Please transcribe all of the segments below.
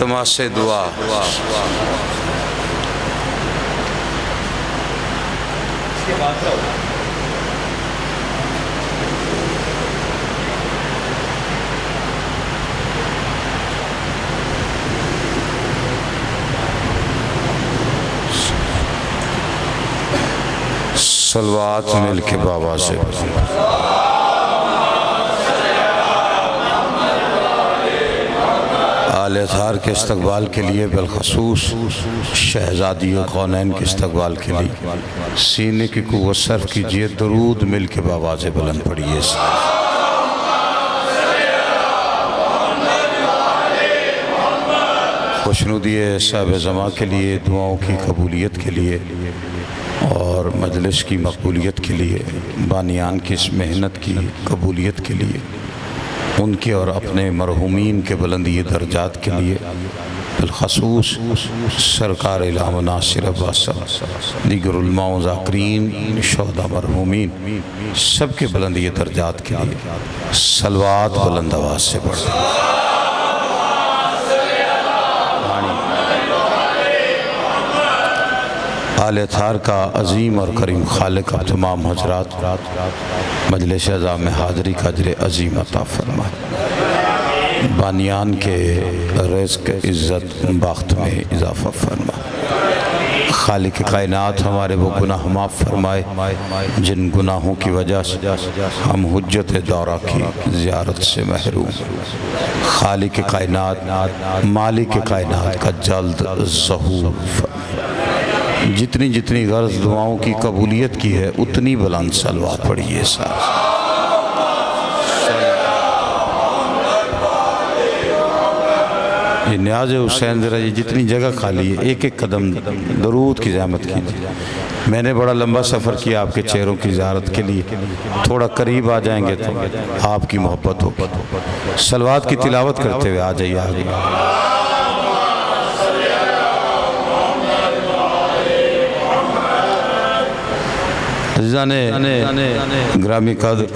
इल्तमास दुआ। सलवात मिल के बाबा से आले थार के इस्तकबाल के लिए, बिलखसूस शहजादी कौनैन के इस्तकबाल के लिए सीने की कुव्वत सर्फ कीजिए। दरूद मिल के बाबा से बुलंद पढ़िए। खुशनुदी साहिब ज़मा के लिए, दुआओं की कबूलियत के लिए और मजलिस की मकबूलियत के लिए, बानियान की इस मेहनत की कबूलियत के लिए, उनके और अपने मरहूमीन के बुलंदी दर्जात के लिए, बिलखसूस सरकार इलाम नासिर अब्बास दीगर उलमा व ज़ाकिरीन शोहदा मरहूमीन सब के बुलंदी दर्जात के लिए सलवात बुलंद आवाज़ से पढ़ें। आले थार का अजीम और करीम खालिक अब तमाम हजरात मजलिस अज़ा में हाज़री का अजर अजीम अता फरमा। बानियान के रिज़्क़ इज़्ज़त बाख्त में इजाफ़ा फरमा। खालिक कायनात हमारे वो गुनाह माफ़ फरमाए जिन गुनाहों की वजह से हम हुज्जत दौरा की ज़ियारत से महरूम। खालिक कायनात मालिक कायनात का जल्द ज़हूर। जितनी जितनी गर्ज दुआओं की कबूलियत की है उतनी बुलंद सलवा पढ़िए। साहब ये न्याज़ हुसैन ज़रा ये जितनी जगह खाली है एक एक कदम दरूद की ज़हमत कीजिए। मैंने बड़ा लंबा सफ़र किया आपके चेहरों की ज़ियारत के लिए, थोड़ा करीब आ जाएंगे तो आपकी मोहब्बत होगी। सलवात की तिलावत करते हुए आ जाइए आगे। ग्रामी कद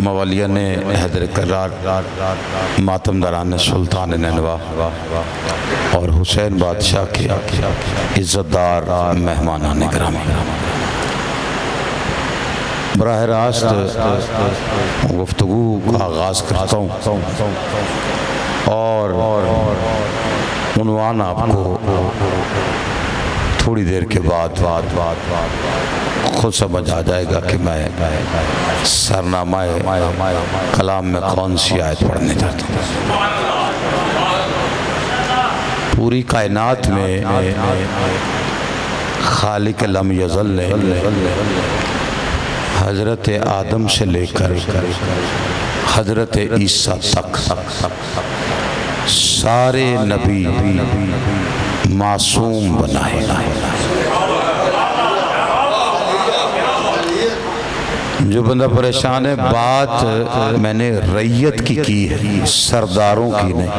मवालिया ने हैदर करार मातम दरान सुल्तान नैनवा और हुसैन बादशाह के इज़्ज़तदार मेहमानान ग्रामी बराह रास्त गुफ्तगू का आगाज़ करता हूँ और उन्वान आपको थोड़ी देर के बाद खुद समझ आ जाएगा कि मैं सरनामाए कलाम में कौन सी आयत पढ़ने जाता हूँ। पूरी कायनात में खालिक लम यज़ल ने हज़रत आदम से लेकर हज़रत ईसा तक सारे नबी मासूम बनाए। जो बंदा परेशान है, बात मैंने रैयत की है, सरदारों की नहीं।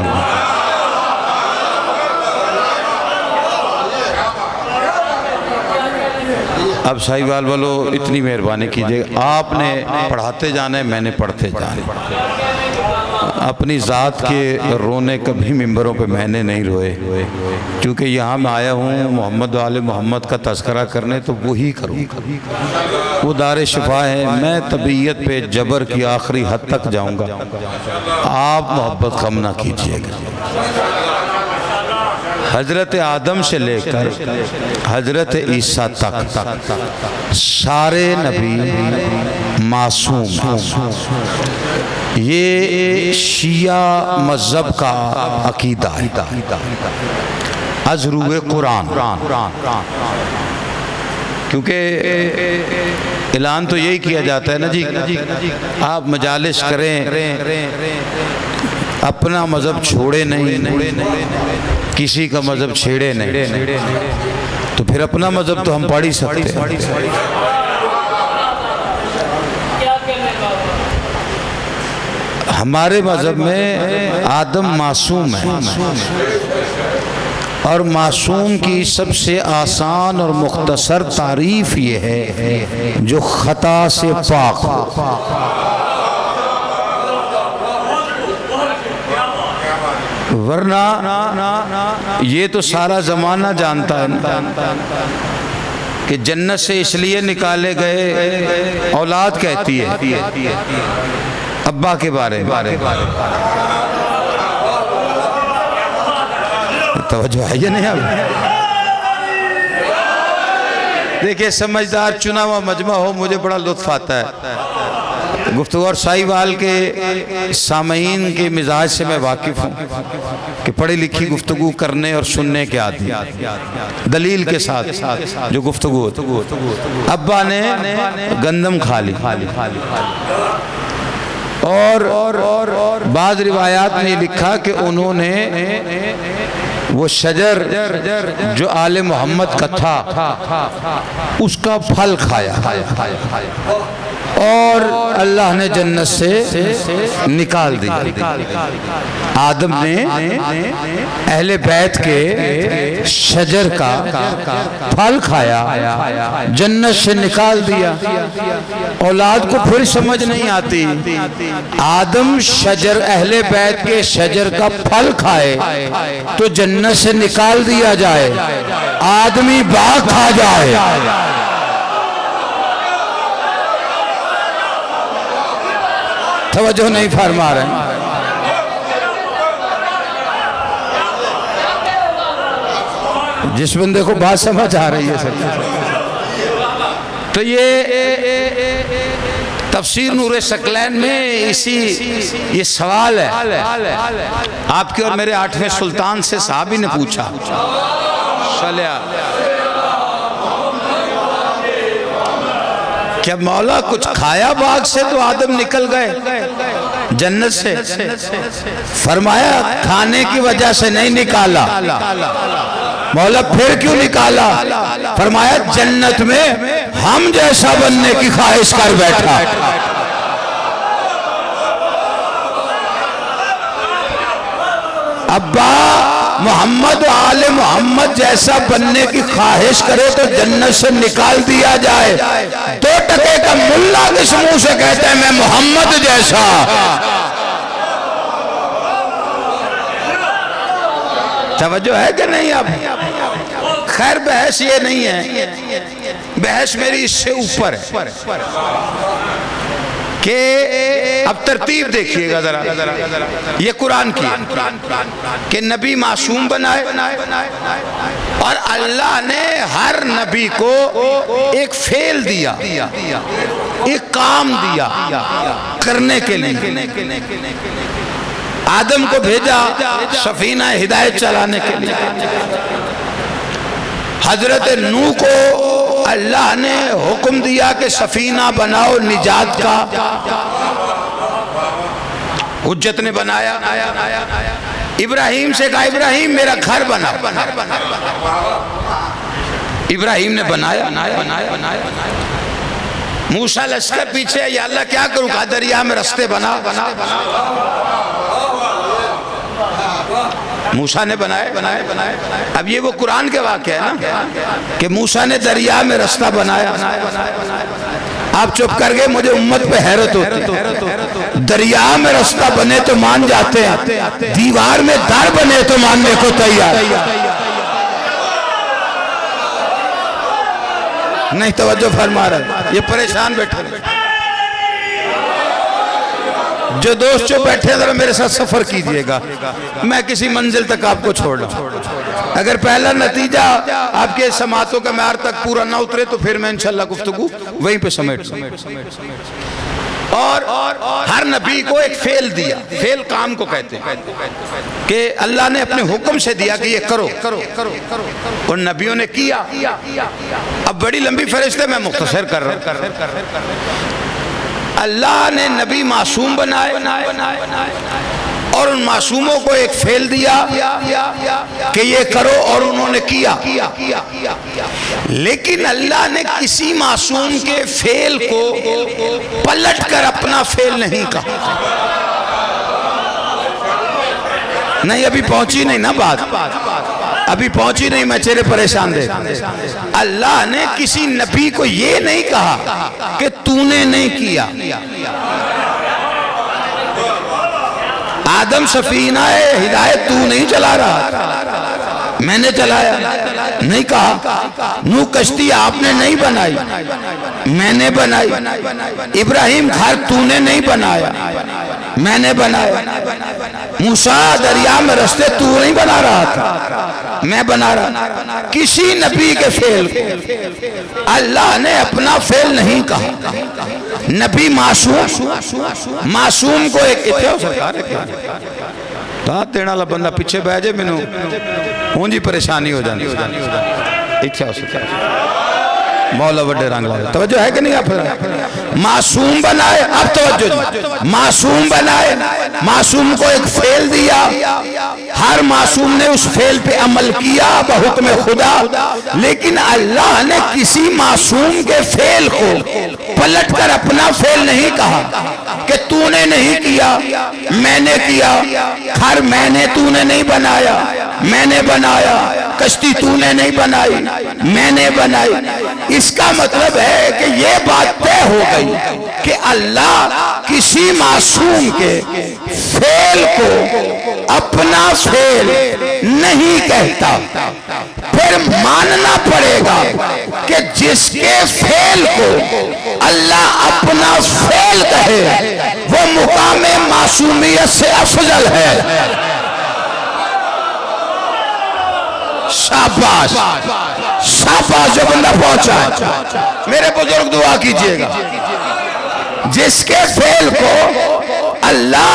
अब साहिवाल वालों इतनी मेहरबानी कीजिए, आपने पढ़ाते जाना है, मैंने पढ़ते जाना। अपनी ज़ात के रोने कभी मिंबरों पे मैंने नहीं रोए, क्योंकि यहाँ मैं आया हूँ मोहम्मद वाले मोहम्मद का तज़किरा करने, तो वही करूँगा। वो दार शिफा है, मैं तबीयत पे जबर की आखिरी हद तक जाऊँगा। आप मोहब्बत कम ना कीजिएगा। हज़रत आदम से लेकर हज़रत ईसा तक सारे नबी मासूम। ये शिया मज़हब का अकीदा है। अज़रूए कुरान, क्योंकि ऐलान तो यही किया जाता है ना जी, आप मजालिस करें, अपना मज़हब छोड़े नहीं, किसी का मज़हब छेड़े नहीं, तो फिर अपना मज़हब तो हम पढ़ ही सकते हैं। हमारे मज़हब में आदम मासूम है और मासूम की सबसे आसान और मुख्तसर तारीफ़ ये है जो ख़ता से पाक हो। वरना ये तो सारा ज़माना जानता है कि जन्नत से इसलिए निकाले गए, औलाद कहती है अब्बा के बारे में। तवज्जो है या नहीं? अब देखिए, समझदार चुना हुआ मजमा हो, मुझे बड़ा लुत्फ आता है गुफ्तगू, और साहिवाल के सामीन के मिजाज से मैं वाकिफ़ हूँ कि पढ़ी लिखी गुफ्तगू करने और सुनने के आदि, दलील के साथ जो गुफ्तगू होती। अब्बा ने गंदम खा ली और बाद रिवायात में लिखा कि उन्होंने वो शजर जो आले मोहम्मद का था उसका फल खाया और अल्लाह ने जन्नत से निकाल दिया। आदम ने अहले बैत के शजर का फल खाया, जन्नत से निकाल दिया। औलाद को फिर समझ नहीं आती, आदम शजर अहले बैत के शजर का फल खाए तो जन्नत से निकाल दिया जाए, आदमी बाग खा जाए। तवज्जो नहीं फरमा रहे। जिस बंदे को बात समझ आ रही है सर, तो ये तफसीर नूर सकलैन में ये सवाल है आपके और मेरे 8वें सुल्तान से साहबी ने पूछा, क्या मौला कुछ खाया बाग से तो आदम निकल गए जन्नत से? फरमाया खाने की वजह से नहीं निकाला। मौला फिर क्यों निकाला? फरमाया जन्नत में हम जैसा बनने की ख्वाहिश कर बैठा। अब्बा मोहम्मद आले मोहम्मद जैसा बनने की ख्वाहिश करे तो जन्नत से निकाल दिया जाए। 2 टके का मुल्ला किस मुंह से कहते हैं मैं मोहम्मद जैसा? तवज्जो है कि नहीं? अब खैर बहस ये नहीं है, बहस मेरी इससे ऊपर है कि अब तरतीब देखिएगा जरा, ये कुरान की कि नबी मासूम बनाए और अल्लाह ने हर नबी को एक फेल दिया, एक काम दिया करने के लिए। आदम को भेजा सफीना हिदायत चलाने के लिए, हजरत नूह को अल्लाह ने हुक्म दिया कि सफीना बनाओ निजात का, हुज्जत ने बनाया। इब्राहिम से कहा इब्राहिम मेरा घर बना, इब्राहिम ने बनाया। मूसा लश्कर पीछे, या अल्लाह क्या करूं? कहा दरिया में रास्ते बना। मूसा ने बनाए। अब ये वो कुरान के वाक़े है ना कि मूसा ने दरिया में रास्ता बनाया। आप चुप कर गए, मुझे उम्मत पे हैरत होती। दरिया में रास्ता बने तो मान जाते हैं, दीवार में दर बने तो मानने को तैयार नहीं। तवज्जो फरमा रहे, ये परेशान बैठे। जो दोस्त जो बैठे जरा मेरे साथ सफर कीजिएगा, मैं किसी मंजिल तक आपको छोड़ रहा। अगर पहला नतीजा आपके समातों का मैार तक पूरा ना उतरे तो फिर मैं इंशाल्लाह गुफ्तगू वहीं पे समेट। और हर नबी को एक फेल दिया, फेल काम को कहते हैं कि अल्लाह ने अपने हुक्म से दिया कि ये करो, और नबियों ने किया। अब बड़ी लंबी फहरिस्त है, मैं मुख्तसर कर रहा हूं। अल्लाह ने नबी मासूम बनाए और उन मासूमों को एक फेल दिया कि ये करो, और उन्होंने किया। लेकिन अल्लाह ने किसी मासूम के फेल को पलट कर अपना फेल नहीं कहा। नहीं, अभी पहुंची नहीं ना बात, अभी पहुंची नहीं, मैं चेहरे परेशान देख। अल्लाह ने किसी नबी को ये नहीं कहा कि तूने नहीं किया। आदम सफीना है, हिदायत तू नहीं चला रहा, मैंने चलाया। नहीं कहा नूह कश्ती आपने नहीं बनाई, मैंने बनाई। इब्राहिम घर तूने नहीं बनाया, मैंने बनाया। मूसा दरिया में रास्ते तू नहीं बना रहा था, मैं बना रहा। किसी नबी के फेल को अल्लाह ने अपना फेल नहीं कहा। नबी मासूम को एक दात देने वाला बंदा पिछे बह जाए, मैनू हूँ जी परेशानी हो जाती। इच्छा मौला वड्डे रंग ला। तवज्जो है कि नहीं? आप मासूम बनाए, अब तवज्जो, मासूम बनाए, मासूम को एक फेल दिया, हर मासूम ने उस फेल पे अमल किया बहुक्म खुदा। लेकिन अल्लाह ने किसी मासूम के फेल को पलटकर अपना फेल नहीं कहा कि तूने नहीं किया, मैंने किया। हर मैंने तूने नहीं बनाया, मैंने बनाया। कश्ती तूने नहीं बनाई, मैंने बनाई। इसका मतलब है कि ये बात तय हो गई कि अल्लाह किसी मासूम के फेल को अपना फेल नहीं कहता। फिर मानना पड़ेगा कि जिसके फेल को अल्लाह अपना फेल कहे वो मुकामे मासूमियत से अफजल है। शाबाश शाबाश जो बंदा पहुंचा है। मेरे बुजुर्ग दुआ कीजिएगा, जिसके फेल को अल्लाह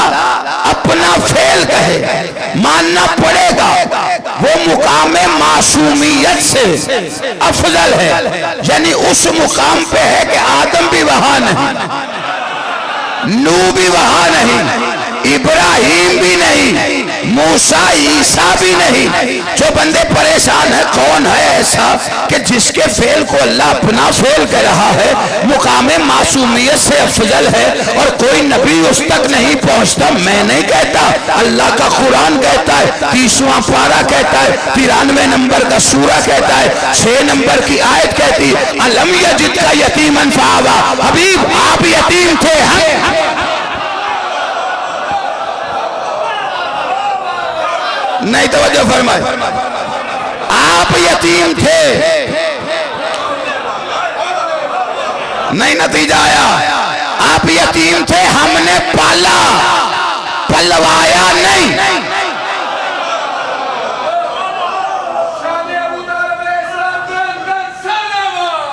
अपना फेल कहे मानना पड़ेगा वो मुकामे मासूमियत से अफजल है। यानी उस मुकाम पे है कि आदम भी वहां नहीं, नूह भी वहां नहीं, इब्राहिम भी नहीं, मूसा ईसा भी नहीं। जो बंदे परेशान है, कौन है ऐसा कि जिसके फेल को अल्लाह अपना फेल कह रहा है, मुकामे मासूमियत से अफजल है और कोई नबी उस तक नहीं पहुंचता। मैं नहीं कहता, अल्लाह का कुरान कहता है, 30वां पारा कहता है, 93 नंबर का सूरा कहता है, 6 नंबर की आयत कहती है अलम यजिद का यतीमन फआवा। हबीब आप यतीम थे, नहीं तवज्जो फरमाए, आप यतीम थे, नहीं नतीजा आया। आप यतीम थे, हमने पाला, पलवाया नहीं।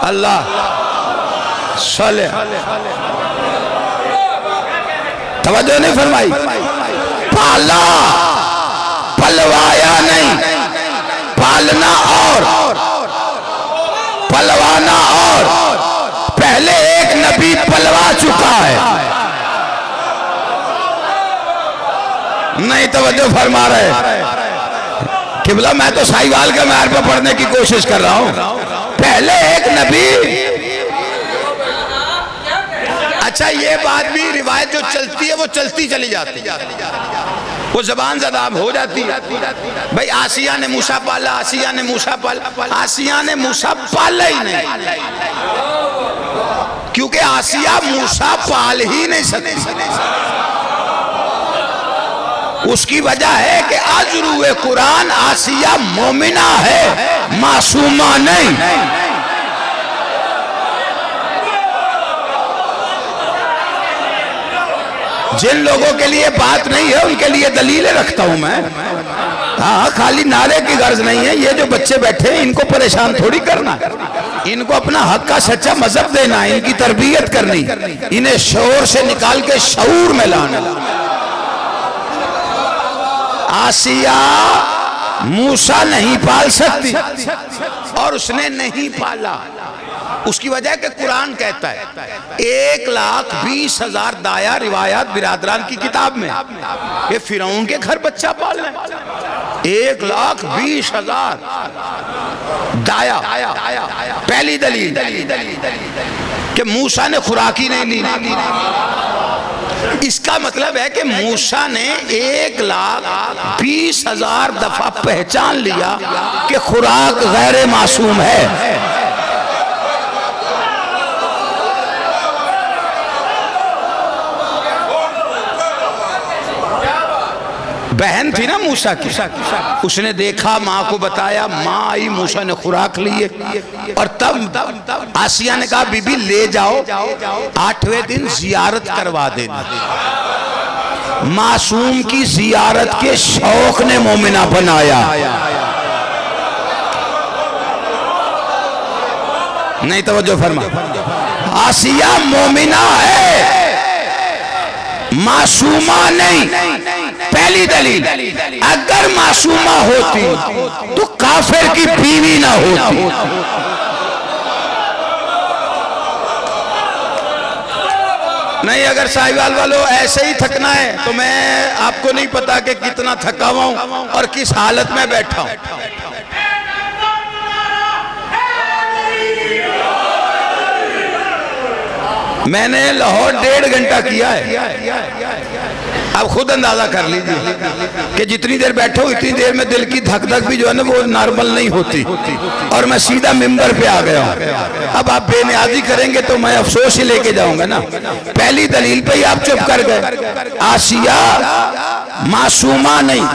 अल्लाह सले तवज्जो नहीं फरमाई, पाला पलवाया नहीं। पालना और पलवाना और, पहले एक नबी पलवा चुका है, नहीं तवज्जो फरमा रहे। किबला मैं तो साहिवाल के मैार पर पढ़ने की कोशिश कर रहा हूं। पहले एक नबी, अच्छा ये बात भी रिवायत जो चलती है वो चलती चली जाती है, वो जबान ज़दाब हो जाती है। भाई आसिया ने मूसा पाला, आसिया ने मूसा पाला। आसिया ने मूसा पाला ही नहीं, क्योंकि आसिया मूसा पाल ही नहीं सकती। उसकी वजह है कि अजरूए कुरान आसिया मोमिना है, मासूमा नहीं। जिन लोगों के लिए बात नहीं है उनके लिए दलीलें रखता हूं मैं। हाँ, खाली नारे की गर्ज नहीं है। ये जो बच्चे बैठे हैं इनको परेशान थोड़ी करना, इनको अपना हक का सच्चा मजहब देना, इनकी तरबियत करनी, इन्हें शोर से निकाल के शऊर में लाना। आसिया मूसा नहीं पाल सकती और उसने नहीं पाला। उसकी वजह कि कुरान कहता है 1,20,000 दाया रिवायात बिरादरान की किताब में ये फिरौन के घर बच्चा पालना है। 1,20,000 दाया। पहली दलील कि मूसा ने खुराकी नहीं ली। इसका मतलब है कि मूसा ने 1,20,000 दफा पहचान लिया कि खुराक गैर मासूम है। बहन थी ना मूसा की, उसने देखा, माँ को बताया, माँ आई, मूसा ने खुराक लिए। और तब आसिया ने कहा बीबी ले जाओ, 8वें दिन जियारत करवा देना। मासूम की जियारत के शौक ने मोमिना बनाया। नहीं तवज्जो फरमा, आसिया मोमिना है, मासूमा नहीं। पहली दलील, अगर मासूमा होती तो काफिर की बीवी ना होती। नहीं, अगर साहिवाल वालों ऐसे ही थकना है तो मैं आपको नहीं पता कि कितना थका हुआ हूं और किस हालत में बैठा हूं। मैंने लाहौर 1.5 घंटा किया है। आप खुद अंदाजा कर लीजिए कि जितनी देर बैठे हो इतनी देर में दिल की धक धक भी जो है ना वो नॉर्मल नहीं होती। और मैं सीधा मिंबर पे आ गया हूं। अब आप बेनियाजी करेंगे तो मैं अफसोस ही लेके जाऊंगा ना। पहली दलील पे ही आप चुप कर गए। आसिया मासूमा नहीं,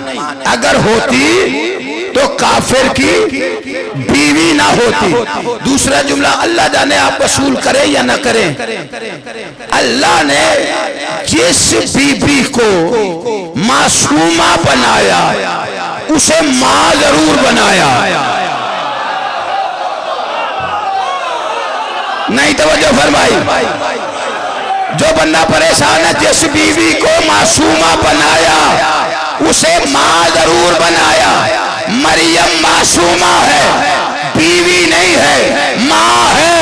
अगर होती तो काफिर की बीवी ना होती। दूसरा जुमला, अल्लाह जाने आप वसूल करें या ना करें, अल्लाह ने जिस बीबी को मासूमा बनाया उसे मां जरूर बनाया। नहीं तवज्जो फरमाई। जो बंदा परेशान है, जिस बीवी को मासूमा बनाया उसे मां जरूर बनाया। मरियम मासूमा है, बीवी नहीं है, मां है।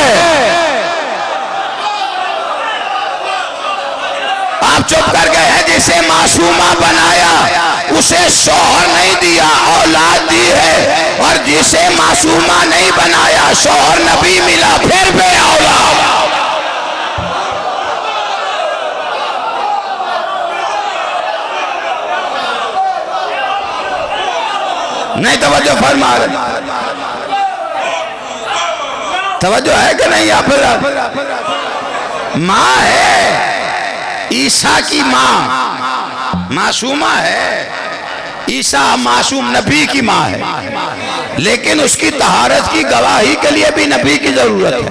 आप चुप कर गए हैं। जिसे मासूमा बनाया उसे शौहर नहीं दिया, औलाद दी है। और जिसे मासूमा नहीं बनाया, शौहर नबी मिला, फिर भी औलाद। नहीं तवज्जो फरमा रहे, तवज्जो है कि नहीं? आप माँ है, ईसा की माँ मासूमा है। ईसा मासूम नबी की माँ है, लेकिन उसकी तहारत की गवाही के लिए भी नबी की जरूरत है।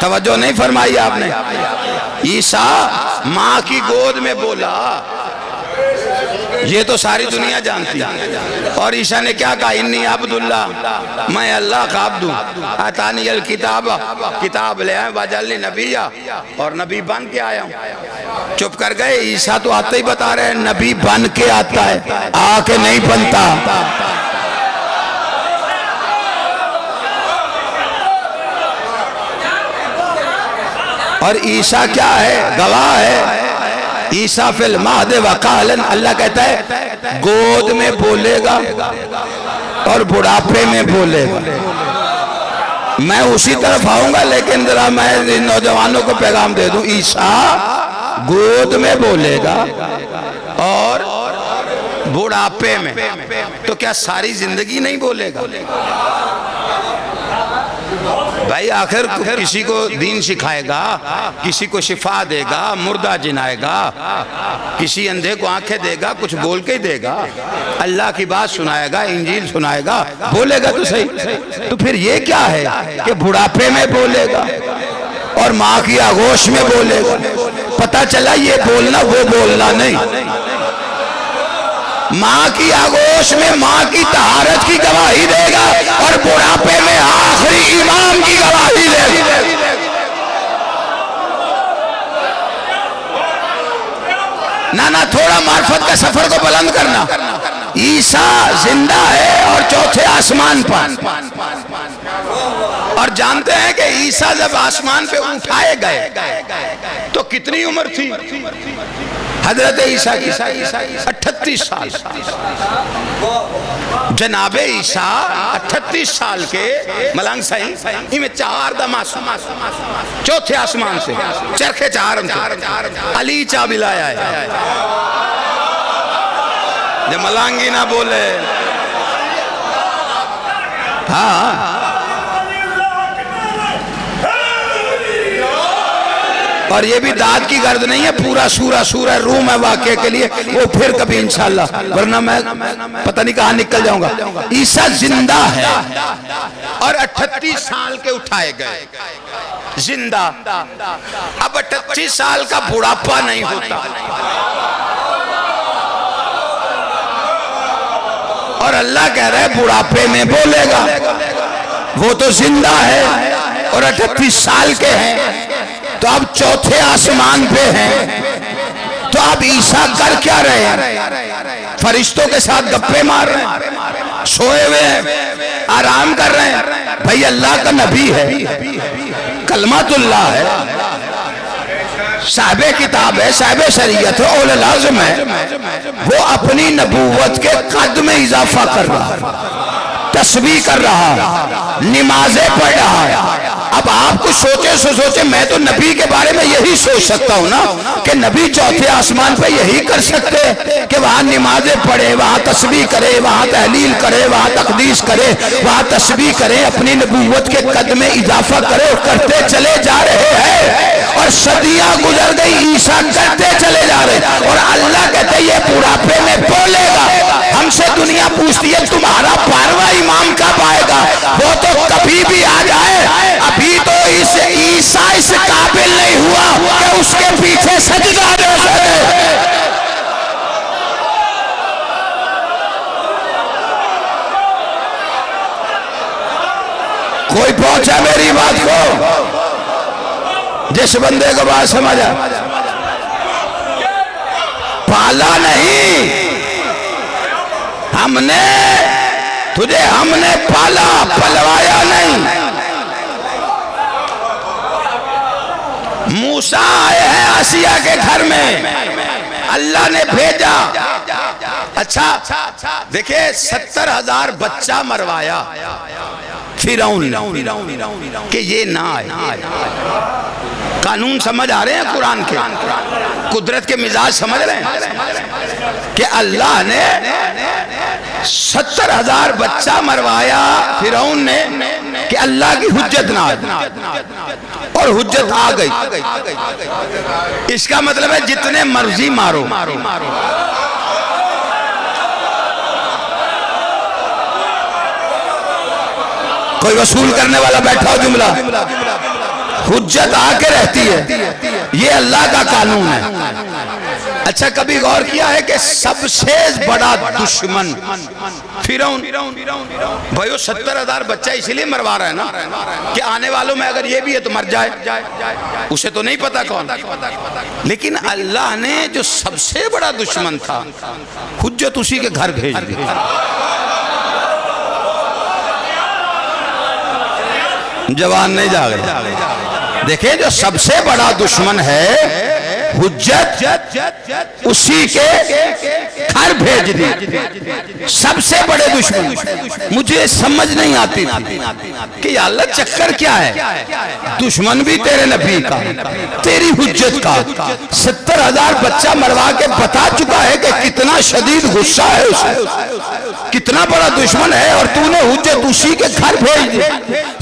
तवज्जो नहीं फरमाई आपने। ईसा माँ की गोद में बोला, ये तो सारी दुनिया जानती है। और ईसा ने क्या कहा? इन्नी अब्दुल्ला, मैं अल्लाह का अब्द हूं। आतानी अल किताब, किताब ले आए, वजअलनी नबिया, और नबी बन के आया हूं। चुप कर गए। ईसा तो आते ही बता रहे हैं नबी बन के आता है, आके नहीं बनता। और ईसा क्या है? गवाह है। ईसा फिल महद वकालन, अल्लाह कहता है गोद में बोलेगा और बुढ़ापे में बोलेगा। मैं उसी तरफ आऊंगा, लेकिन जरा मैं नौजवानों को पैगाम दे दूं, ईसा गोद में बोलेगा और बुढ़ापे में। तो क्या सारी जिंदगी नहीं बोलेगा? भाई आखिर किसी को दीन सिखाएगा, किसी को शिफा देगा, मुर्दा जिनाएगा, किसी अंधे को आंखें देगा, कुछ बोल के ही देगा, अल्लाह की बात सुनाएगा, इंजील सुनाएगा, बोलेगा तो सही। तो फिर ये क्या है कि बुढ़ापे में बोलेगा और माँ की आगोश में बोलेगा? पता चला ये बोलना वो बोलना नहीं। माँ की आगोश में माँ की तहारत की गवाही देगा और बुढ़ापे में आखिरी इमाम की गवाही देगा। ना थोड़ा मार्फत का सफर को बुलंद करना। ईसा जिंदा है और चौथे आसमान पर। और जानते हैं कि ईसा जब आसमान पे उठाए गए तो कितनी उम्र थी हजरत ईसा की? 38 साल। जनाबे ईसा 38 साल के मलंग सही इनमें 4 दमा चौथे आसमान से चरखे 4 अली चा बिलाया है। जब मलंगी ना बोले, हाँ और ये भी दाद की गर्द नहीं है, पूरा सूरा रूम है वाक़े के लिए, वो फिर कभी इंशाल्लाह, वरना मैं पता नहीं कहाँ निकल जाऊंगा। ईसा जिंदा है और 38 साल के उठाए गए जिंदा। अब 38 साल का बुढ़ापा नहीं होता, और अल्लाह कह रहा है बुढ़ापे में बोलेगा। वो तो जिंदा है और 38 साल के हैं, तो अब चौथे आसमान पे हैं, तो अब ईसा कर क्या रहे हैं? फरिश्तों के साथ गप्पे मार रहे हैं, सोए हुए हैं, आराम कर रहे हैं। भाई अल्लाह का नबी है, कलमातुल्लाह है, साहिब किताब है, साहिब शरीयत है, औल लाज़िम है। वो अपनी नबूवत के कद में इजाफा कर रहा है, तस्बीह कर रहा है, नमाजें पढ़ रहा है। अब आप कुछ सोचे, मैं तो नबी के बारे में यही सोच सकता हूँ ना कि नबी चौथे आसमान पे यही कर सकते हैं कि वहाँ नमाजें पढ़े, वहाँ तस्बीह करे, वहाँ तहलील करे, वहाँ तकदीस करे, वहाँ तस्बीह करे, अपनी नबूवत के कद में इजाफा करे, और करते चले जा रहे हैं। और सदियां गुजर गई, ईसा करते चले जा रहे, और अल्लाह कहते ये बुढ़ापे में बोलेगा। हमसे दुनिया पूछती है तुम्हारा 12वां इमाम कब आएगा? वो तो कभी भी आ जाए, अभी तो इस ईसा इस काबिल नहीं हुआ कि उसके पीछे सजदा दे सके। कोई पहुंचा मेरी बात को? जिस बंदे को बात समझ आ, पाला नहीं हमने तुझे, हमने पाला, पलवाया नहीं। मूसा आए हैं आसिया के घर में, अल्लाह ने भेजा। अच्छा देखिए 70,000 बच्चा मरवाया फिरौन कि ये ना आए। कानून समझ आ रहे हैं कुरान के, कुदरत के मिजाज समझ रहे हैं कि अल्लाह ने 70,000 बच्चा मरवाया फिरौन ने कि अल्लाह की हुज्जत ना आए, और हुज्जत आ गई। इसका मतलब है जितने मर्जी मारो, कोई वसूल करने वाला बैठा हो जुमला, हुज्जत आके रहती है, ये अल्लाह का कानून है। अच्छा कभी गौर किया है कि सबसे बड़ा दुश्मन फिरौन, भाई 70,000 बच्चा इसलिए मरवा रहा है ना कि आने वालों में अगर ये भी है तो मर जाए, उसे तो नहीं पता कौन। लेकिन अल्लाह ने जो सबसे बड़ा दुश्मन था, हुज्जत उसी के घर भेज दी। जवान नहीं जाग रहे। देखिए जो सबसे बड़ा दुश्मन है हुज्जत, उसी के घर भेज दी। सबसे बड़े दुश्मन। मुझे समझ नहीं आती थी कि अल्लाह चक्कर क्या है, दुश्मन भी तेरे नबी का, तेरी हुज्जत का। 70,000 बच्चा मरवा के बता चुका है कि कितना शदीद गुस्सा है उसे, कितना बड़ा दुश्मन है, और तूने हुज्जत उसी के घर भेज दी।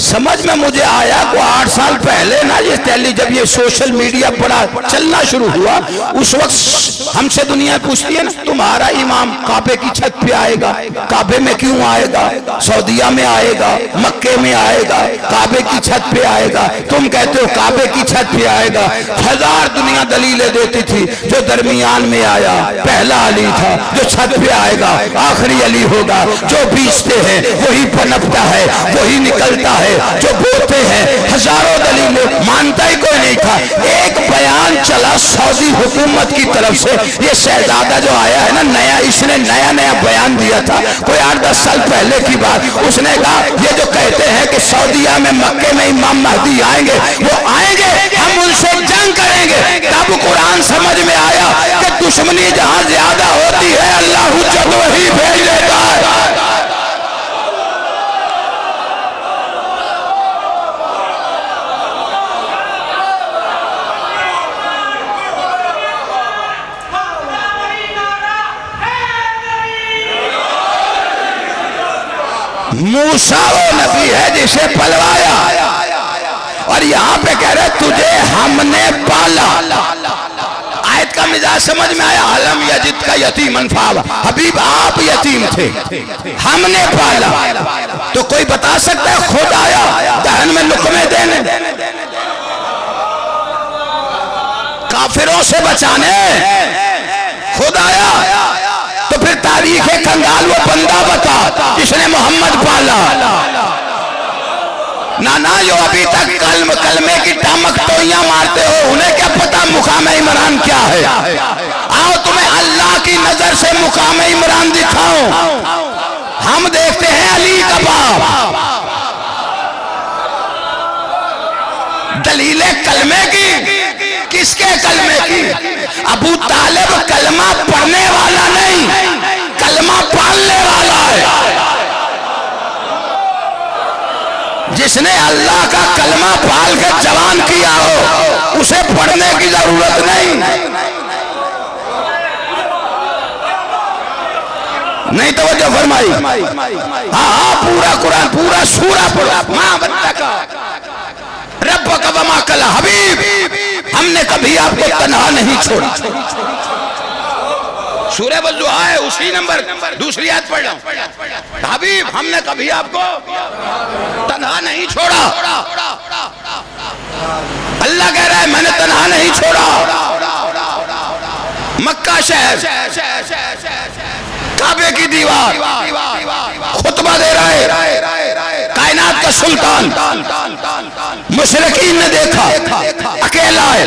समझ में मुझे आया को 8 साल पहले ना ये जब ये सोशल मीडिया बड़ा चलना शुरू हुआ, उस वक्त हमसे दुनिया पूछती है ना तुम्हारा इमाम काबे की छत पे आएगा, काबे में क्यों आएगा, सऊदीया में आएगा, मक्के में आएगा, काबे की छत पे आएगा, तुम कहते हो काबे की छत पे आएगा। 1000 दुनिया दलीलें देती थी। जो दरमियान में आया पहला अली था, जो छत पे आएगा आखिरी अली होगा, जो बीजते हैं वही पनपता है, वही निकलता है, जो बोते हैं। हजारों दलीलें, मानता ही कोई नहीं था। एक बयान चला सऊदी हुकूमत की तरफ से, ये शहजादा जो आया है ना नया, इसने नया बयान दिया था कोई 8-10 साल पहले की बात। उसने कहा ये जो कहते हैं कि सऊदीया में मक्के में इमाम महदी आएंगे, वो आएंगे, हम उनसे जंग करेंगे। तब कुरान समझ में आया कि दुश्मनी जहां ज्यादा होती है अल्लाह हुज्जत वही भेज देता है। मूसा वो नबी है जिसे पलवाया, और यहाँ पे कह रहे तुझे हमने पाला। आयत का मिजाज समझ में आया? अलम यजिद का यतीमन फावा, हबीब आप यतीम थे, हमने पाला। तो कोई बता सकता है खुद आया दहन में लुकमे देने, काफिरों से बचाने खुद आया? तो फिर तारीख कंगाल वो बंदा बता जिसने मोहम्मद पाला। ना जो अभी तक कलमे की टामक टोइयां मारते हो, उन्हें क्या पता मुकाम इमरान क्या है? आओ तुम्हें अल्लाह की नजर से मुकाम इमरान दिखाओ। हम देखते हैं अली का बाप, दलीले कलमे की, किसके कलमे की? अबू तालिब कलमा पढ़ने वाला नहीं, कलमा पालने वाला है। जिसने अल्लाह का कलमा पाल के जवान किया हो, उसे पढ़ने की जरूरत नहीं। नहीं तवज्जो फरमाई? हाँ, पूरा कुरान, पूरा सूरा पढ़ा। मां बच्चा का रब का वमा कला हबीब, हमने कभी आपको तन्हा नहीं छोड़ा। सूरह वज़ुहा है, उसी नंबर दूसरी आयत पढ़ रहा हूं। हबीब हमने कभी आपको तन्हा नहीं छोड़ा। अल्लाह कह रहा है मैंने तन्हा नहीं छोड़ा। मक्का शहर, काबे की दीवार, खुतबा दे रहा है कायनात का सुल्तान। मुशरिकीन ने देखा अकेला है,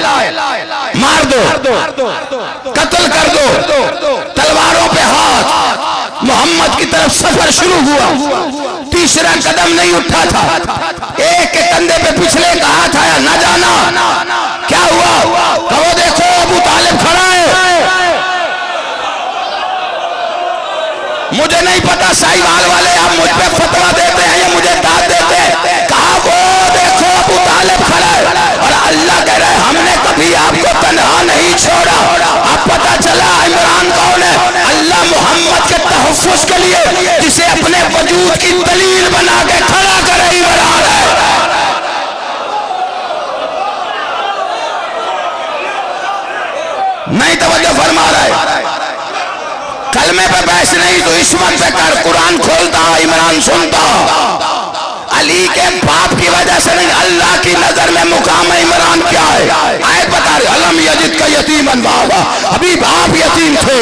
मार दो, कत्ल कर दो, तलवारों पे हाथ। मोहम्मद की तरफ सफर शुरू हुआ, तीसरा कदम नहीं उठा था, एक के कंधे पे पिछले का हाथ आया। न जाना क्या हुआ? कहो देखो अबू तालिब खड़ा है। मुझे नहीं पता साहिवाल वाले आप मुझ पे फतवा देते हैं या मुझे दाद देते हैं। कहा वो देखो अबू तालिब खड़ा है। और अल्लाह कह रहा है हमने कभी आपको तन्हा नहीं छोड़ा। अब पता चला इमरान कौन है? अल्लाह मोहम्मद के तहफ्फुज़ के लिए जिसे अपने वजूद की दलील बना के खड़ा करे इमरान है। नहीं तवज्जो फरमा रहा है? कलमे पे बहस नहीं तो इस्मत पे कर, कुरान खोलता इमरान सुनता। अली के बाप की वजह से नहीं, अल्लाह की नजर में मुकाम इमरान क्या है? आयत बता रहे अलम यजिद का यतीमन बाबा, अभी बाप यतीम थे,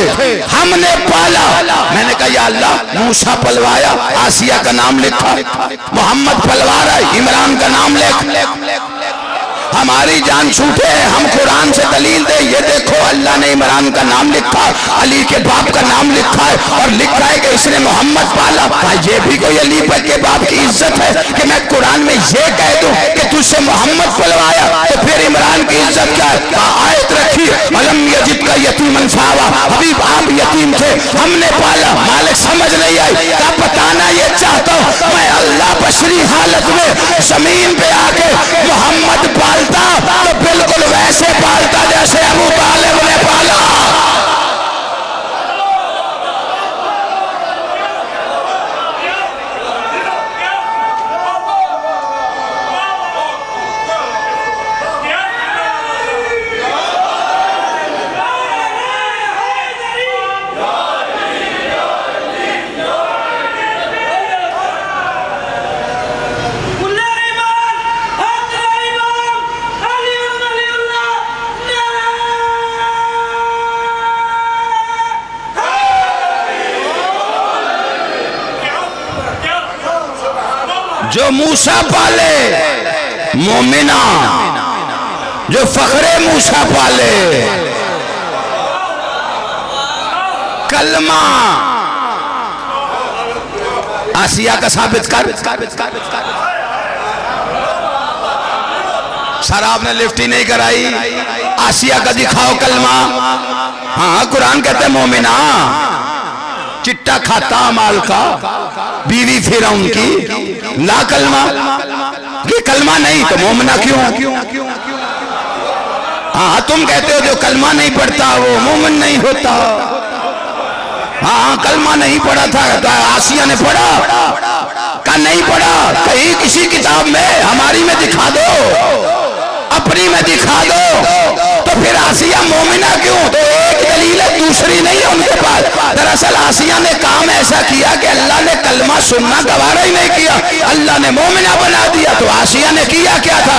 हमने पाला। मैंने कहा या अल्लाह, मूसा पलवाया, आसिया का नाम लिखा, मोहम्मद पलवा रहा है, इमरान का नाम लिख। हमारी जान छूटे, हम कुरान से दलील दे। ये देखो अल्लाह ने इमरान का नाम लिखा, अली के बाप का नाम लिखा है और लिखा है कि इसने मोहम्मद पाला। ये भी कोई अली के बाप की इज्जत है कि मैं कुरान में ये कह दूं कि तुझसे मोहम्मद पलवाया, तो फिर इमरान की इज्जत क्या है? आयत रखी अलम यजिद का यतीमन फावा, हबीब आप यतीम थे, हमने पाला। मालिक समझ नहीं आई, क्या बताना ये चाहता हूं मैं अल्लाह बशरी हालत में जमीन पे आके मोहम्मद पालता तो बिल्कुल वैसे पालता जैसे अबू तालिब ने पाला। जो मूसा पाले मोमिना, जो फखरे मूसा पाले कलमा। आसिया का साबित कर। सर आपने लिफ्ट ही नहीं कराई, आसिया का दिखाओ कलमा। हाँ कुरान कहते मोमिना, चिट्टा खाता माल का, बीवी फिरौन की, ला कलमा। ये कलमा नहीं तो मोमिना क्यों? हाँ तुम कहते हो जो कलमा नहीं पढ़ता वो मोमिन नहीं होता। हाँ कलमा नहीं पढ़ा था तो आसिया ने पढ़ा। का नहीं पढ़ा, कहीं किसी किताब में हमारी में दिखा दो, अपनी में दिखा दो। तो फिर आसिया मोमिना क्यों? तो एक दलील है, दूसरी नहीं है उनके पास। दरअसल आसिया ने काम ऐसा किया कि अल्लाह ने कलमा सुनना गवारा ही नहीं किया, अल्लाह ने मोमिना बना दिया। तो आसिया ने किया क्या था?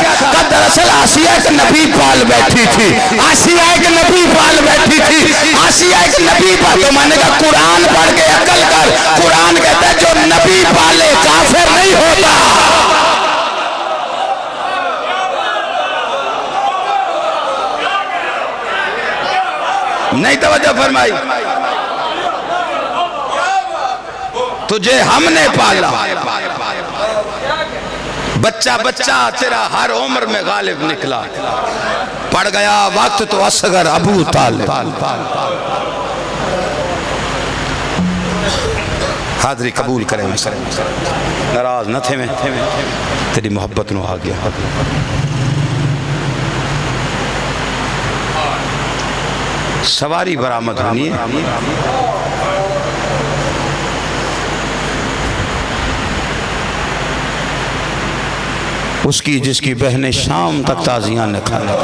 दरअसल आसिया एक नबी पाल बैठी थी, आसिया एक नबी पाल बैठी थी, आसिया एक नबी पाल। तो मैंने कहा कुरान पढ़ के अकल कर। कुरान कहता है जो नबी पाले काफिर नहीं होता। नहीं तवज्जो फरमाई। तुझे हमने पाला, बच्चा बच्चा तेरा हर उम्र में गालिब निकला। पड़ गया वक्त तो असगर अबू तालिब। हाज़री कबूल करें, नाराज न थे, मैं तेरी मोहब्बत नु आ गया। सवारी बरामद होनी है। उसकी जिसकी बहनें शाम तक ताजियां न खाने।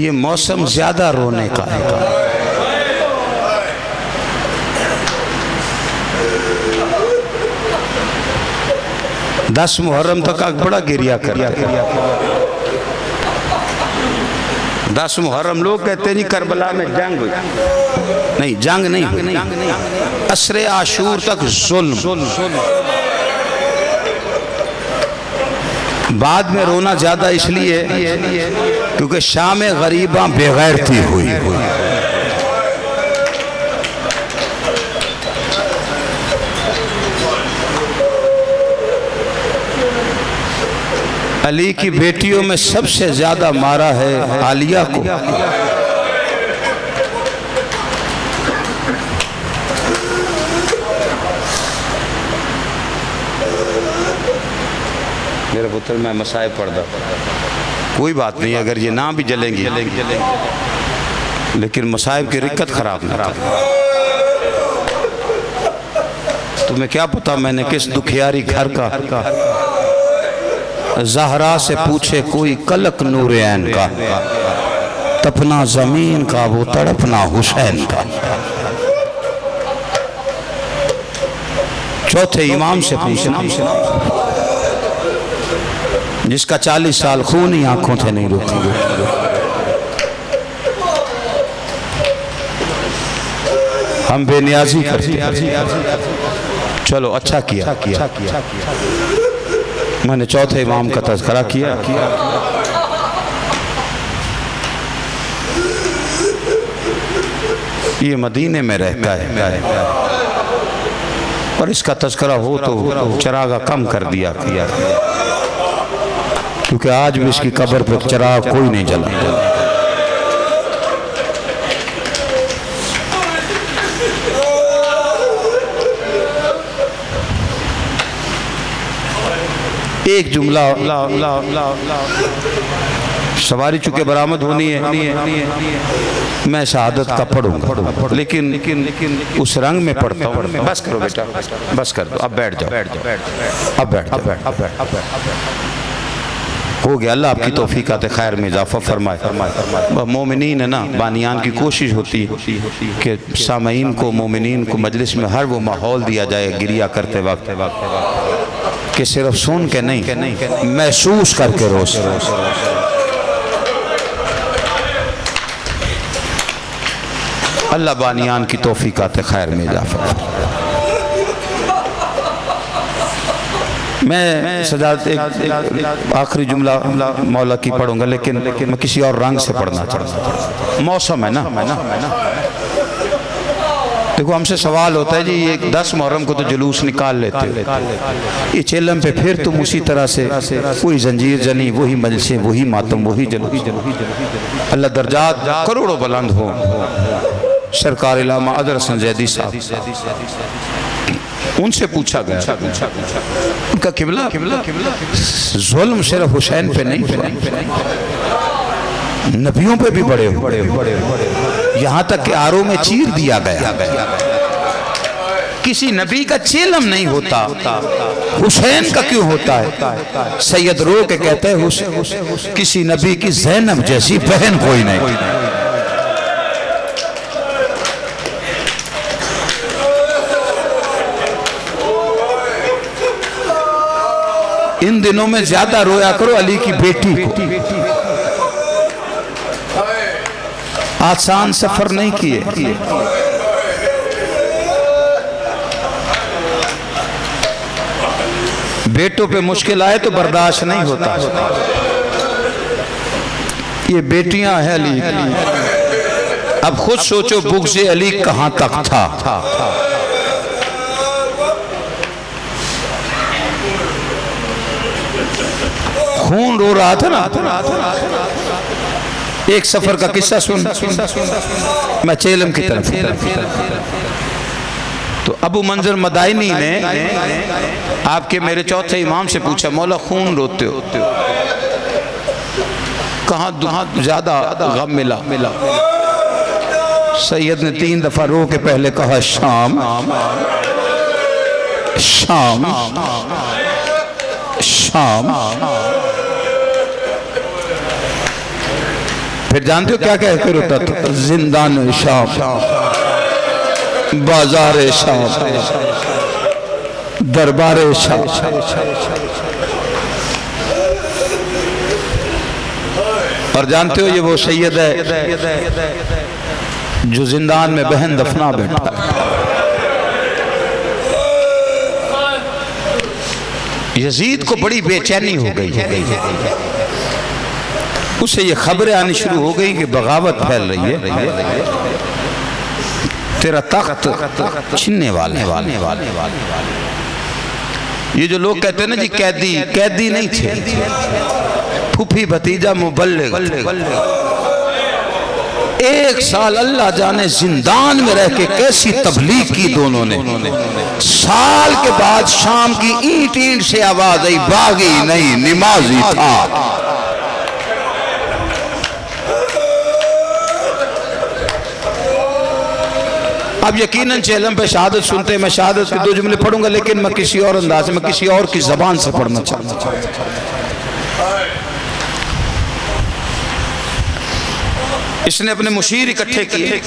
ये मौसम ज्यादा रोने का है। दस मुहर्रम तक बड़ा गिरिया कर। 10 मुहर्रम लोग कहते नहीं करबला में जंग हुई, नहीं जंग नहीं हुई, असरे आशूर तक जुल्म। बाद में रोना ज्यादा इसलिए क्योंकि शाम गरीबा बेगैरती हुई। अली की बेटियों में सबसे ज्यादा मारा है आलिया को। मेरे पुत्र मैं मसाइब पढ़ता, कोई बात नहीं अगर ये ना भी जलेंगी, लेकिन मसाइब की रिक्कत खराब ना। तुम्हें क्या पता मैंने किस दुखियारी घर का ज़हरा से पूछे कोई कलक नूरे ऐन का, तपना जमीन का वो तड़पना हुसैन का। चौथे इमाम से पूछना जिसका 40 साल खून ही आंखों से नहीं रुकी। हम बेनियाजी करते। चलो अच्छा किया। मैंने चौथे इमाम का तज़किरा किया। ये मदीने में रहता है और इसका तज़किरा हो तो चरागा कम कर दिया क्योंकि आज भी इसकी कब्र पर चराग कोई नहीं जला। एक जुमला सवारी चुके बरामद होनी है, मैं शहादत का पढ़ूंगा लेकिन उस रंग में पढ़ता हूँ। बस करो बेटा, बस कर दो, अब बैठ जाओ, अब बैठ। हो गया। अल्लाह आपकी तौफीकात खैर में इजाफा फरमाए। मोमिनीन है ना, बानियान की कोशिश होती है कि सामईन को, मोमिनीन को मजलिस में हर वो माहौल दिया जाए गिरिया करते वक्त कि सिर्फ सुन के नहीं, महसूस करके रोज। अल्लाह बानियान की तौफीकात खैर में इजाफा। मैं सजाद एक आखिरी जुमला मौला की पढ़ूंगा, लेकिन मैं किसी और रंग से पढ़ना चाहता हूँ। मौसम है ना, देखो हमसे सवाल होता है जी ये 10 मुहर्रम को तो जुलूस निकाल लेते हो, ये चेलम पे फिर तुम उसी तरह से कोई जंजीर जनी, वही मजलिसें, वही मातम, वही जुलूस। अल्लाह दर्जात करोड़ों बुलंद हो। सरकार इलामा अदर हसन ज़ैदी साहब, उनसे पूछा गया उनका किबला जुल्म सिर्फ हुसैन पे नहीं, नबियों पे भी बड़े हुए, यहां तक कि आरों में चीर दिया गया। किसी नबी का चेलम नहीं होता, हुसैन का क्यों होता है? सैयद रो के कहते हैं किसी नबी की ज़ैनब जैसी बहन कोई नहीं। इन दिनों में ज्यादा रोया करो अली की बेटी को। आसान सफर नहीं किए। बेटों पे मुश्किल आए तो बर्दाश्त नहीं होता। ये बेटियां हैं अली की। अब खुद सोचो बुग़्ज़ अली कहां तक था। खून रो रहा था ना। एक सफर का किस्सा सुन, मैं चेलम की तरफ। तो अबू मंजर मदाइनी ने आपके मेरे चौथे इमाम से पूछा, मौला खून रोते हो, कहाँ ज्यादा गम मिला? सैयद ने 3 दफा रो के पहले कहा शाम शाम शाम। फिर जानते हो क्या कह के रोता था? जिंदान शाम, बाजार शाम, दरबार शाम। और जानते हो ये वो सैयद है जो जिंदान में बहन दफना बैठा है। यजीद को बड़ी बेचैनी हो गई। उसे ये खबरें आनी शुरू हो गई कि बगावत फैल रही है, तेरा तख्त छीनने वाले। ये जो लोग कहते हैं ना जी कैदी नहीं थे, फूफी भतीजा मुबल्लिग। 1 साल अल्लाह जाने जिंदान में रह के कैसी तबलीग की दोनों ने। साल के बाद शाम की ईंट ईंट से आवाज आई, बागी नहीं निमाजी था। अब यकीनन चेलम पे शहादत सुनते, मैं शहादत के 2 जुमले पढ़ूंगा, लेकिन मैं किसी और अंदाज में, किसी और की जबान से पढ़ना चाहता हूं। इसने अपने मुशीर इकट्ठे किए,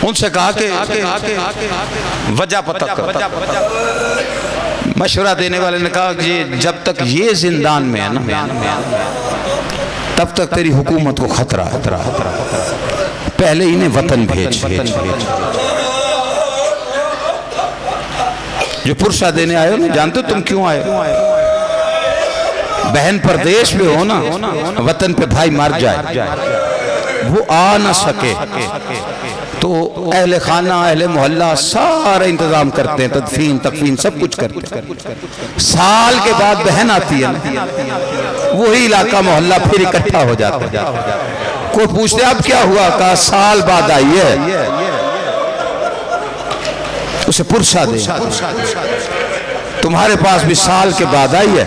उनसे कहा कि वजह पता कर। मशवरा देने वाले ने कहा कि जब तक ये जिंदान में है ना, तब तक तेरी हुकूमत को खतरा। पहले इन्हें वतन भेज। जो पुरसा देने आए हो ना, जानते हो तुम क्यों आए? बहन परदेश में हो ना, वतन पे भाई मर जाए, वो आ ना सके तो अहले खाना अहले मोहल्ला सारा इंतजाम करते हैं, तदफीन तकफीन सब कुछ करते हैं। साल के बाद बहन आती है ना, वही इलाका मोहल्ला फिर इकट्ठा हो जाता है। कोई पूछते अब क्या हुआ? कहा साल बाद आई है, उसे पुरसा दे। तुम्हारे पास भी साल के बाद आई है।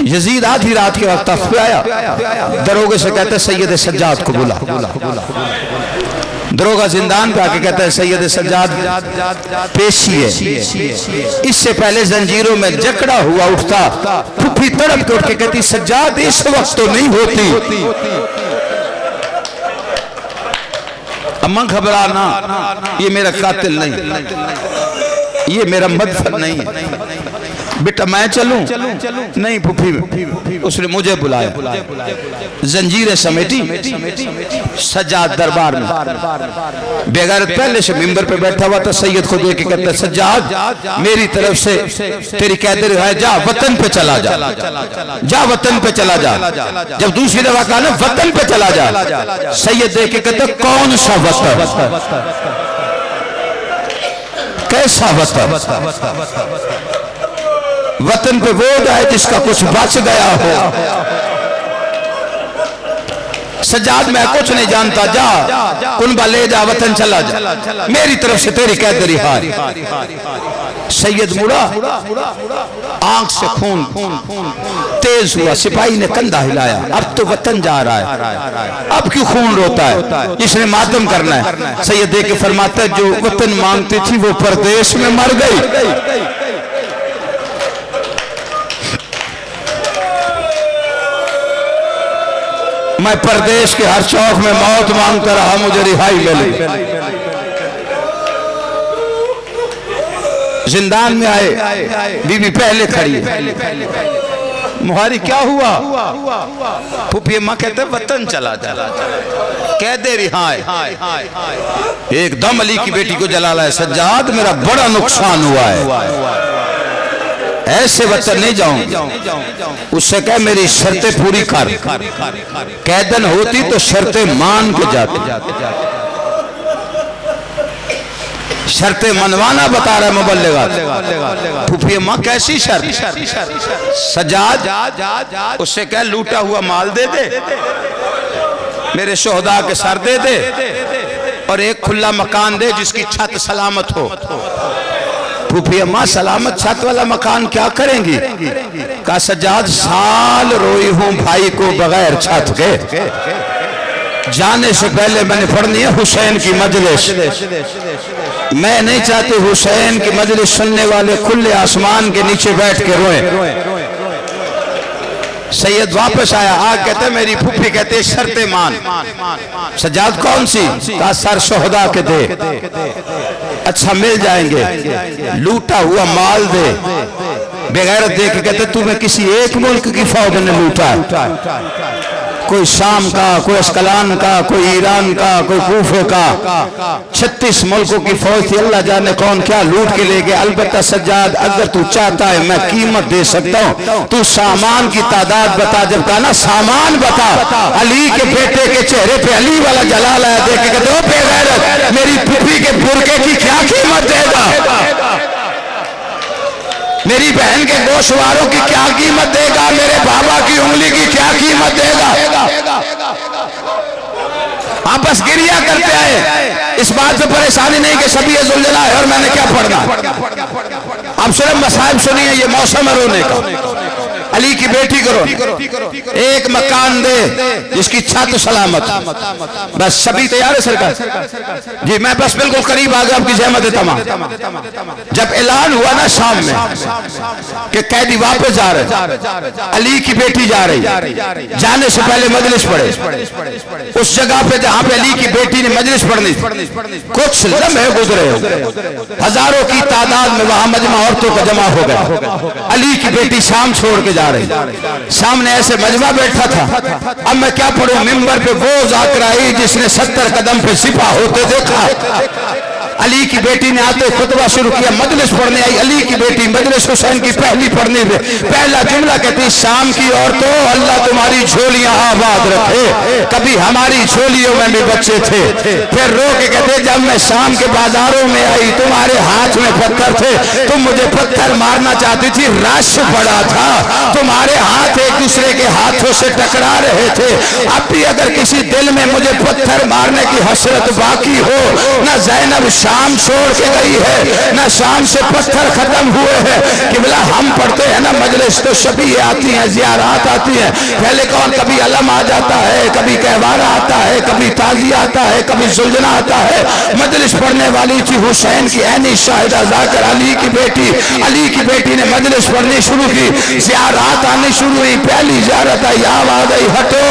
यजीद आधी रात के वक्त तख्त पे आया, दरोगे से कहते सैयद सज्जाद को बुला। दरोगा जिंदान पे आके कहता है सैयद सज्जाद पेशी है। इससे पहले जंजीरों में जकड़ा हुआ उठता, फुफी तड़प के उठ के कहती सज्जाद इस वक्त तो नहीं होती। अम्मा घबराना, ये मेरा कातिल नहीं, ये मेरा मदफन नहीं है। बेटा मैं चलूं? नहीं फूफी, उसने मुझे बुलाया। जंजीरें समेटी, सज्जाद दरबार में बेगैरत पहले से मिंबर पे बैठा हुआ था। सैयद को देख के कहता है सज्जाद मेरी तरफ से तेरी कैद रिहाई, जा वतन पे चला जा, जा वतन पे चला जा। जब दूसरी दफा कहा ना वतन पे चला जा, सैयद देख के कहता कौन सा वतन, कैसा वतन? वतन पे वो जाए जिसका कुछ बच गया हो। सज्जाद मैं कुछ नहीं जानता, जा कुनबा ले जा, वतन चला जा, मेरी तरफ से तेरी कैद रिहाई। सैयद मुड़ा, आंख से खून तेज हुआ, सिपाही ने कंधा हिलाया, अब तो वतन जा रहा है, अब क्यों खून रोता है, इसने मातम करना है। सैयद देख के फरमाता है जो वतन मांगती थी वो परदेश में मर गई। मैं परदेश के हर चौक में मौत मांगता रहा, मुझे रिहाई मिली। जिंदान में आए, बीवी पहले खड़ी है। मुहारी क्या हुआ? फूफी अम्मा कहते वतन चला जा, कह दे रिहाई। एकदम अली की बेटी को जलाला है, सज्जाद मेरा बड़ा नुकसान हुआ है, ऐसे वतन नहीं जाऊं। उससे कह मेरी शर्तें पूरी कर, कैदन होती तो शर्तें मान के जाते। शर्तें मनवाना बता रहा है मुबल्लिग। फूफी अम्मा कैसी शर्त? सज्जाद उससे कह लूटा हुआ माल दे दे, मेरे शोहदा के सर दे दे, और एक खुला मकान दे जिसकी छत सलामत हो। फूफी अम्मा सलामत छत वाला मकान क्या करेंगी? कहा सज्जाद साल रोई हूं भाई को बगैर छत के, जाने से पहले मैंने पढ़नी है हुसैन की मजलिस। मैं नहीं चाहती हुसैन की मजलिस सुनने वाले खुले आसमान के नीचे बैठ के रोए। सैयद वापस आया, आग कहते मेरी फूफी कहते शर्तें मान। सज्जाद कौन सी? कहा सर शोहदा के दे। अच्छा मिल जाएंगे, लूटा हुआ माल दे। बेगैरत दे के कहते तुम्हें किसी एक मुल्क की फौज ने लूटा, कोई शाम का, कोई अस्कलान का, कोई ईरान का, कोई कूफे का, 36 मुल्कों की फौज थी, अल्लाह जाने कौन क्या लूट के ले गए। अलबत्ता सज्जाद अगर तू चाहता है मैं कीमत दे सकता हूँ, तू सामान की तादाद बता। जब कहा ना सामान बता, अली के बेटे के चेहरे पे अली वाला जलाल आया, देख के कहते हो बेगैरत मेरी फूफी के बुरके की क्या कीमत देगा, मेरी बहन के गोशवारों की क्या कीमत देगा, मेरे बाबा की उंगली की क्या कीमत देगा। आप बस गिरिया करते आए, इस बात पे परेशानी नहीं कि सभी जुल्जना है और मैंने क्या पढ़ना। आप सिर्फ मसाइब सुनिए, ये मौसम है रोने का। अली की बेटी करो, एक मकान दे जिसकी छत सलामत। बस सभी तैयार है सरकार जी? मैं बस बिल्कुल करीब आ गया, आपकी जहमत है तमाम। जब ऐलान हुआ ना शाम में कि कैदी वापस जा रहे, अली की बेटी जा रही, जाने से पहले मजलिस पढ़े उस जगह पे जहां पे अली की बेटी ने मजलिस पढ़नी। कुछ लम्हे गुजरे, हजारों की तादाद में वहां मजमा औरतों का जमा हो गया। अली की बेटी शाम छोड़ के जा रही, सामने ऐसे मजमा बैठा था। अब मैं क्या पढ़ूं? मिंबर पे वो जाकिर आई जिसने 70 कदम पे सिपा होते देखा। अली की बेटी ने आते खुतबा शुरू किया, मजलिस पढ़ने आई अली की बेटी, मजलिस हुसैन की पहली पढ़ने पे पहला जुमला कहती शाम की औरतों अल्लाह तुम्हारी झोलियां आबाद रखे, कभी हमारी झोलियों में भी बच्चे थे। फिर रो के कहते जब मैं शाम के बाजारों में आई तुम्हारे हाथ में पत्थर थे, तुम मुझे पत्थर मारना चाहती थी, रश पड़ा था, तुम्हारे हाथ एक दूसरे के हाथों से टकरा रहे थे। अब भी अगर किसी दिल में मुझे पत्थर मारने की हसरत बाकी हो, ना ज़ैनब शाम छोड़ के गई है, ना शाम से पत्थर खत्म हुए हैं। किबला हम पढ़ते हैं ना मजलिस तो शबी आती हैं, ज़ियारात आती हैं। पहले कौन कभी अलम आ जाता है, कभी कहवारा आता है, कभी ताज़िया आता है, कभी जुल्जना आता है। मजलिस पढ़ने वाली थी हुसैन की ऐनी शाहिदा जाकर अली की बेटी ने मजलिस पढ़नी शुरू की, ज़ियारात आनी शुरू हुई। पहली ज़ियारत आई, आवाज़ आई हटो,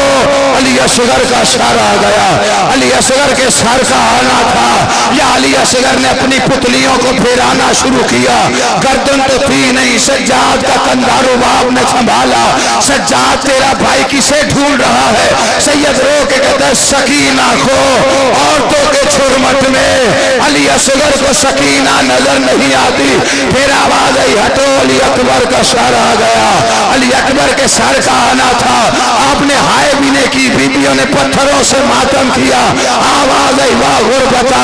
अली असगर का सर आ गया। अली असगर के सर का आना था, या अली असगर ने अपनी पुतलियों को फेराना शुरू किया। गर्दन तो थी नहीं, सज्जाद का कंधा रुबाब ने संभाला। सज्जाद तेरा भाई किसे ढूंढ रहा है? सैयद रो के कहता है सकीना को औरतों के छुरमट में अली असगर को सकीना नजर नहीं आती। फिर आवाज आई, हटो अली अकबर का सर आ गया। अली अकबर के सर का आना था। आपने हाय बीने की, बीबियों ने पत्थरों से मातम किया। आवाज आई, वाह गुरबता,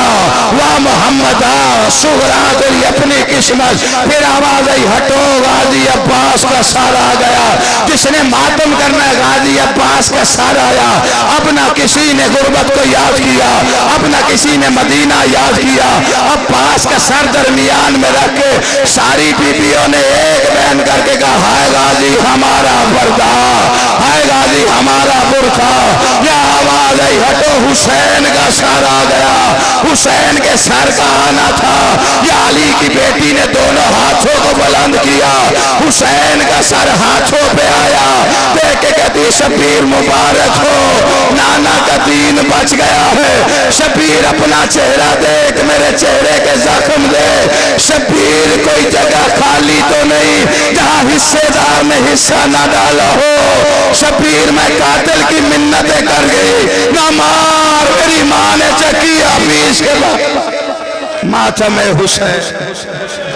वाह मोहम्मदा, सुगरा तेरी अपनी किस्मत। फिर आवाज आई, हटो गाजी अब्बास का सर आ गया। जिसने मातम करना है गाजी अब्बास का सर आया। अब ना किसी ने गुरबत को याद किया, अब ना किसी ने मदीना याद किया। अब्बास का सर दरमियान में रख के सारी बीबियों ने एक बहन करके कहा, हाय गाजी हमारा पर्दा, हाय गाजी हमारा बुरखा। या आवाज आई, हटो हुसैन का सर आ गया। हुसैन के सर का आना था। या अली की बेटी ने दोनों हाथों को बुलंद किया। हुसैन का सर हाथों पे आया। देख के कहती, शबीर मुबारक हो, नाना का दीन बच गया है। शबीर अपना चेहरा देख, मेरे चेहरे के जख्म दे। शबीर कोई जगह खाली तो नहीं जहां हिस्सेदार ने हिस्सा ना डाला हो। शबीर मैं कातिल की मिन्नतें कर गई, ना मार। मेरी माँ ने चकिया पीस के मातम हुसैन।